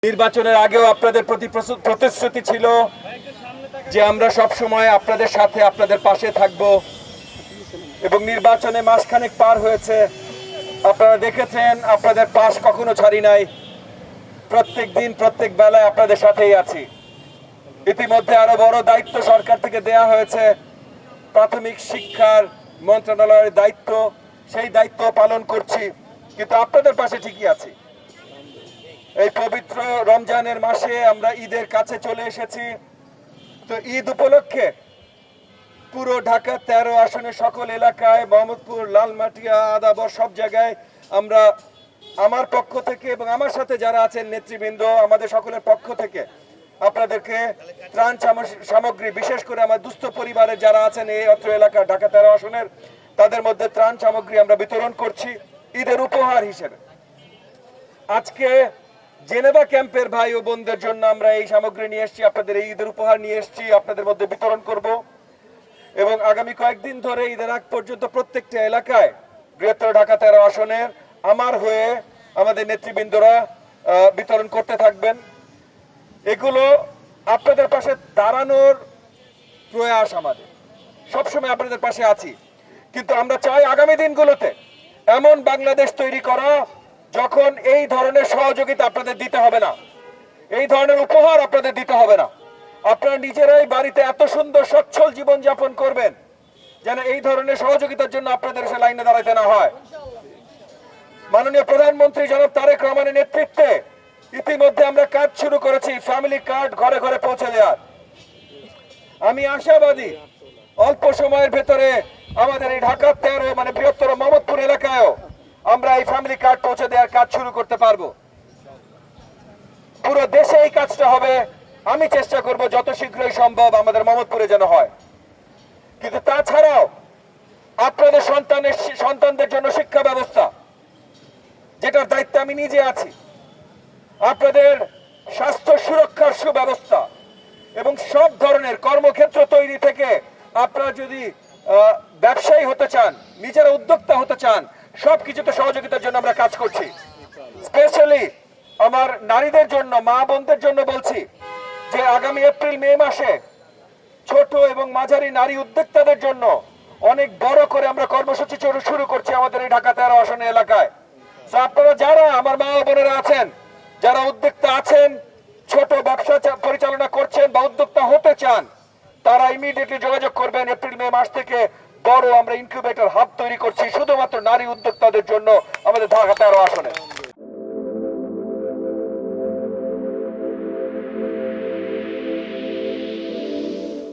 নির্বাচনের আগেও আপনাদের প্রতি প্রতিশ্রুতি ছিল যে আমরা সব সময় আপনাদের সাথে আপনাদের পাশে থাকব এবং নির্বাচনে মাসখানেক পার হয়েছে, আপনারা দেখেছেন আপনাদের পাশ কখনো ছাড়ি নাই, প্রত্যেক দিন প্রত্যেক বেলায় আপনাদের সাথেই আছি। ইতিমধ্যে আরো বড় দায়িত্ব সরকার থেকে দেয়া হয়েছে, প্রাথমিক শিক্ষার মন্ত্রণালয়ের দায়িত্ব, সেই দায়িত্ব পালন করছি, কিন্তু আপনাদের পাশে ঠিকই আছি। এই পবিত্র রমজানের মাসে আমরা ঈদের কাছে চলে এসেছি। তো ঈদ উপলক্ষে পুরো ঢাকা 13 আসনের সকল এলাকায়, মোহাম্মদপুর, লালমাটিয়া, আদাবর সব জায়গায় আমরা আমার পক্ষ থেকে এবং আমার সাথে যারা আছেন নেতৃবৃন্দ, আমাদের সকলের পক্ষ থেকে আপনাদেরকে ত্রাণ সামগ্রী, বিশেষ করে আমার দুস্থ পরিবারের যারা আছেন এই অত্র এলাকা ঢাকা 13 আসনের, তাদের মধ্যে ত্রাণ সামগ্রী আমরা বিতরণ করছি ঈদের উপহার হিসেবে। আজকে জেনেভা ক্যাম্পের ভাই ও বোনদের জন্য আমরা এই সামগ্রী নিয়ে এসেছি, আপনাদের এই ঈদের উপহার নিয়ে এসেছি, আপনাদের মধ্যে বিতরণ করব এবং আগামী কয়েকদিন ধরে ঈদের আগ পর্যন্ত প্রত্যেকটা এলাকায় বৃহত্তর ঢাকা 13 আসনের আমার হয়ে আমাদের নেতৃবৃন্দরা বিতরণ করতে থাকবেন। এগুলো আপনাদের পাশে দাঁড়ানোর প্রয়াস, আমাদের সবসময় আপনাদের পাশে আছি, কিন্তু আমরা চাই আগামী দিনগুলোতে এমন বাংলাদেশ তৈরি করা যখন এই ধরনের সহযোগিতা আপনাদের দিতে হবে না, এই ধরনের উপহার আপনাদের দিতে হবে না, আপনারা নিজেরাই বাড়িতে এত সুন্দর সচ্ছল জীবন যাপন করবেন যেন এই ধরনের সহযোগিতার জন্য আপনাদের সে লাইনে দাঁড়াতে না হয়। মাননীয় প্রধানমন্ত্রী জনাব তারেক রহমানের নেতৃত্বে ইতিমধ্যে আমরা কাজ শুরু করেছি ফ্যামিলি কার্ড ঘরে ঘরে পৌঁছে দেওয়ার। আমি আশাবাদী অল্প সময়ের ভেতরে আমাদের এই ঢাকা 13 মানে বৃহত্তর মোহাম্মদপুর এলাকায়ও আমরা এই ফ্যামিলি কার্ড পৌঁছে দেওয়ার কাজ শুরু করতে পারবো। পুরো দেশে এই কাজটা হবে, আমি চেষ্টা করব যত শীঘ্রই সম্ভব আমাদের মোহাম্মদপুরে যেন হয়। কিন্তু তাছাড়াও আপনাদের সন্তানদের জন্য শিক্ষা ব্যবস্থা, যেটার দায়িত্বে আমি নিজে আছি, আপনাদের স্বাস্থ্য সুরক্ষার সুব্যবস্থা এবং সব ধরনের কর্মক্ষেত্র তৈরি থেকে আপনারা যদি ব্যবসায়ী হতে চান, নিজেরা উদ্যোক্তা হতে চান, সবকিছুতে সহযোগিতার জন্য আমরা কাজ করছি। স্পেশালি আমার নারীদের জন্য, মা বোনদের জন্য বলছি যে আগামী এপ্রিল মে মাসে ছোট এবং মাঝারি নারী উদ্যোক্তাদের জন্য অনেক বড় করে আমরা কর্মসূচি শুরু করছি আমাদের এই ঢাকা 13 আসন এলাকায়। আপনারা যারা আমার মা বোনেরা আছেন, যারা উদ্যোক্তা আছেন, ছোট ব্যবসা পরিচালনা করছেন বা উদ্যোক্তা হতে চান, তারা ইমিডিয়েটলি যোগাযোগ করবেন। এপ্রিল মে মাস থেকে বড় আমরা ইনকিউবেটর হাব তৈরি করছি শুধুমাত্র নারী উদ্যোক্তাদের জন্য আমাদের ঢাকা 13 আসনে।